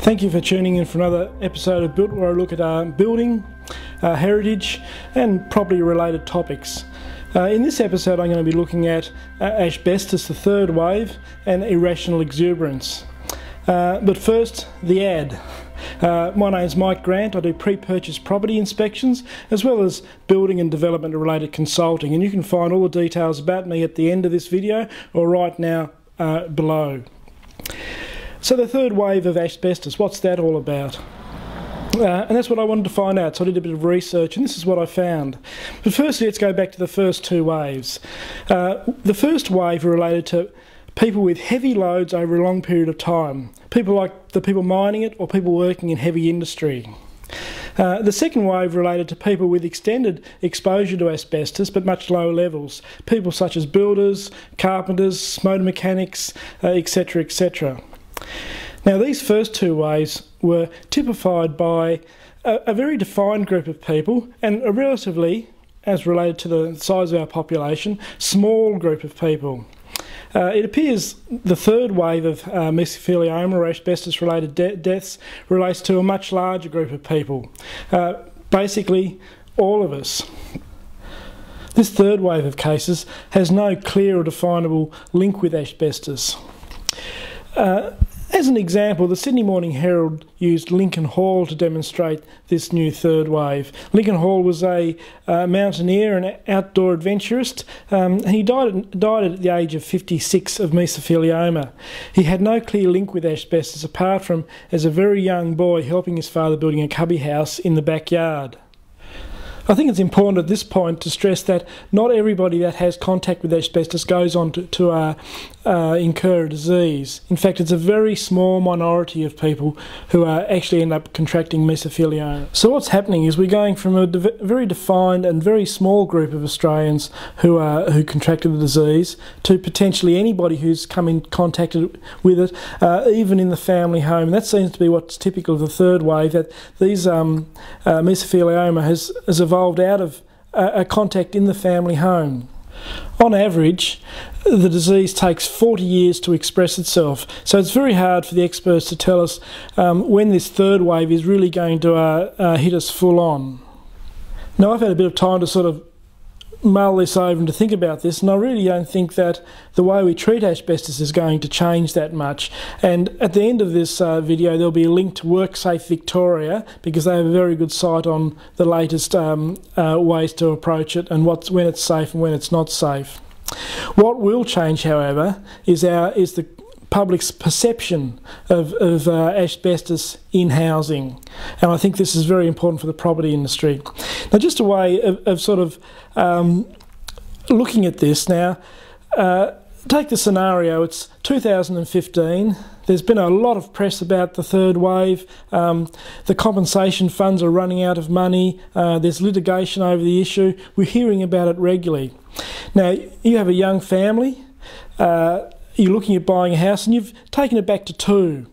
Thank you for tuning in for another episode of Built, where I look at building, heritage and property related topics. In this episode I'm going to be looking at asbestos, the third wave, and irrational exuberance. But first, the ad. My name is Mike Grant. I do pre-purchase property inspections as well as building and development related consulting, and you can find all the details about me at the end of this video or right now below. So the third wave of asbestos, what's that all about? And that's what I wanted to find out, so I did a bit of research and this is what I found. But firstly, let's go back to the first two waves. The first wave related to people with heavy loads over a long period of time. People like the people mining it or people working in heavy industry. The second wave related to people with extended exposure to asbestos but much lower levels. People such as builders, carpenters, motor mechanics, etc, etc. Now these first two waves were typified by a very defined group of people and a relatively, as related to the size of our population, small group of people. It appears the third wave of mesothelioma or asbestos related deaths relates to a much larger group of people, basically all of us. This third wave of cases has no clear or definable link with asbestos. As an example, the Sydney Morning Herald used Lincoln Hall to demonstrate this new third wave. Lincoln Hall was a mountaineer and outdoor adventurist. He died at the age of 56 of mesothelioma. He had no clear link with asbestos apart from, as a very young boy, helping his father building a cubby house in the backyard. I think it's important at this point to stress that not everybody that has contact with asbestos goes on to incur a disease. In fact, it's a very small minority of people who actually end up contracting mesothelioma. So what's happening is we're going from a very defined and very small group of Australians who contracted the disease to potentially anybody who's come in contact with it, even in the family home. And that seems to be what's typical of the third wave, that these mesothelioma has evolved out of a contact in the family home. On average, the disease takes 40 years to express itself, so it's very hard for the experts to tell us when this third wave is really going to hit us full on. Now, I've had a bit of time to sort of mull this over and to think about this, and I really don't think that the way we treat asbestos is going to change that much. And at the end of this video there'll be a link to WorkSafe Victoria, because they have a very good site on the latest ways to approach it and when it's safe and when it's not safe. What will change, however, is the public's perception of asbestos in housing, and I think this is very important for the property industry. Now, just a way of sort of looking at this now, take the scenario, it's 2015, there's been a lot of press about the third wave, the compensation funds are running out of money, there's litigation over the issue, we're hearing about it regularly. Now, you have a young family, you're looking at buying a house and you've taken it back to two.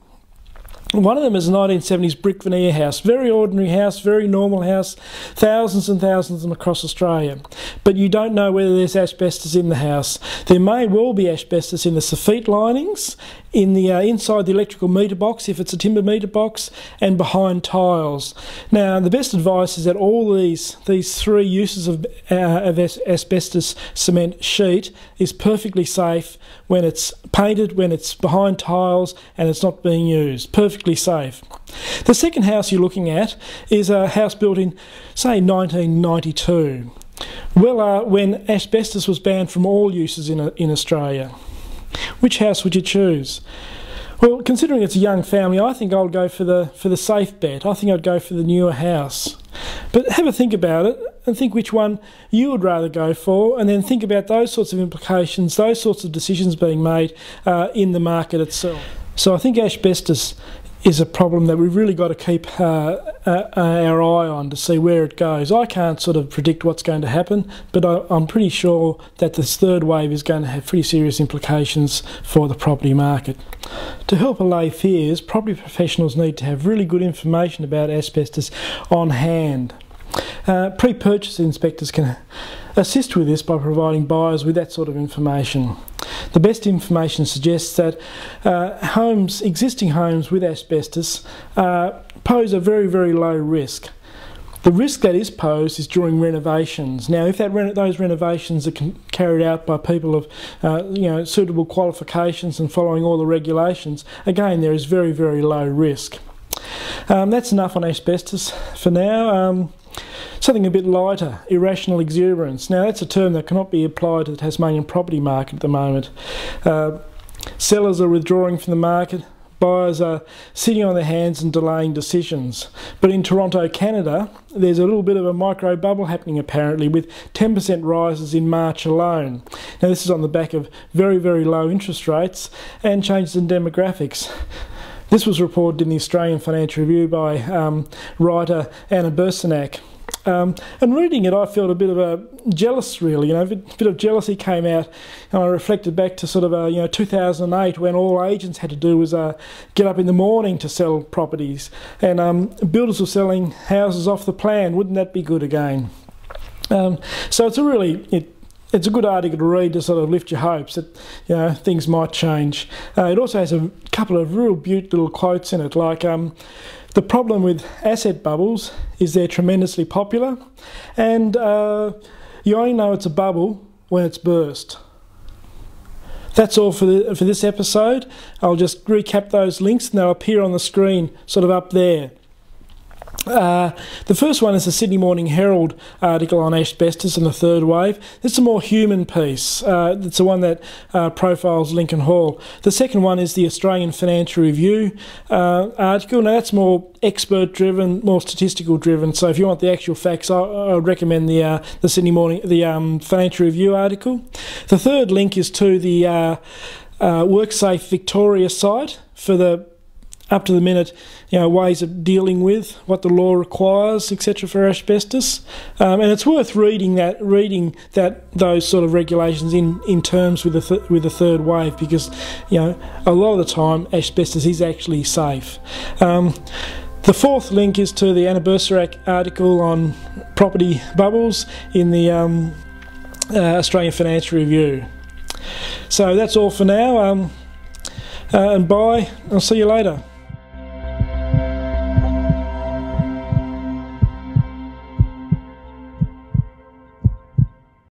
One of them is a 1970s brick veneer house, very ordinary house, very normal house, thousands and thousands of them across Australia. But you don't know whether there's asbestos in the house. There may well be asbestos in the soffit linings, in the inside the electrical meter box if it's a timber meter box, and behind tiles. Now, the best advice is that all these three uses of asbestos cement sheet is perfectly safe when it's painted, when it's behind tiles and it's not being used. Perfectly safe. The second house you're looking at is a house built in, say, 1992. Well, when asbestos was banned from all uses in Australia. Which house would you choose? Well, considering it's a young family, I think I'll go for the safe bet. I think I'd go for the newer house. But have a think about it and think which one you would rather go for, and then think about those sorts of implications, those sorts of decisions being made in the market itself. So I think asbestos is a problem that we've really got to keep our eye on to see where it goes. I can't sort of predict what's going to happen, but I'm pretty sure that this third wave is going to have pretty serious implications for the property market. To help allay fears, property professionals need to have really good information about asbestos on hand. Pre-purchase inspectors can assist with this by providing buyers with that sort of information. The best information suggests that existing homes with asbestos pose a very, very low risk. The risk that is posed is during renovations. Now, if those renovations are carried out by people of suitable qualifications and following all the regulations, again, there is very, very low risk. That's enough on asbestos for now. Something a bit lighter, irrational exuberance. Now, that's a term that cannot be applied to the Tasmanian property market at the moment. Sellers are withdrawing from the market. Buyers are sitting on their hands and delaying decisions. But in Toronto, Canada, there's a little bit of a micro bubble happening apparently, with 10% rises in March alone. Now, this is on the back of very, very low interest rates and changes in demographics. This was reported in the Australian Financial Review by writer Anna Bursanak. And reading it, I felt a bit of a jealous, really. A bit of jealousy came out, and I reflected back to sort of 2008, when all agents had to do was get up in the morning to sell properties, and builders were selling houses off the plan. Wouldn't that be good again? So it's a good article to read to sort of lift your hopes that things might change. It also has a couple of real beaut little quotes in it, like the problem with asset bubbles is they're tremendously popular, and you only know it's a bubble when it's burst. That's all for this episode. I'll just recap those links and they'll appear on the screen sort of up there. The first one is the Sydney Morning Herald article on asbestos and the third wave. This is a more human piece. It's the one that profiles Lincoln Hall. The second one is the Australian Financial Review article. Now, that's more expert driven, more statistical driven. So if you want the actual facts, I would recommend the Financial Review article. The third link is to the WorkSafe Victoria site for the up to the minute, ways of dealing with what the law requires, etc., for asbestos, and it's worth reading those sort of regulations in terms with the third wave, because a lot of the time asbestos is actually safe. The fourth link is to the Anna Bursanak article on property bubbles in the Australian Financial Review. So that's all for now, and bye. I'll see you later.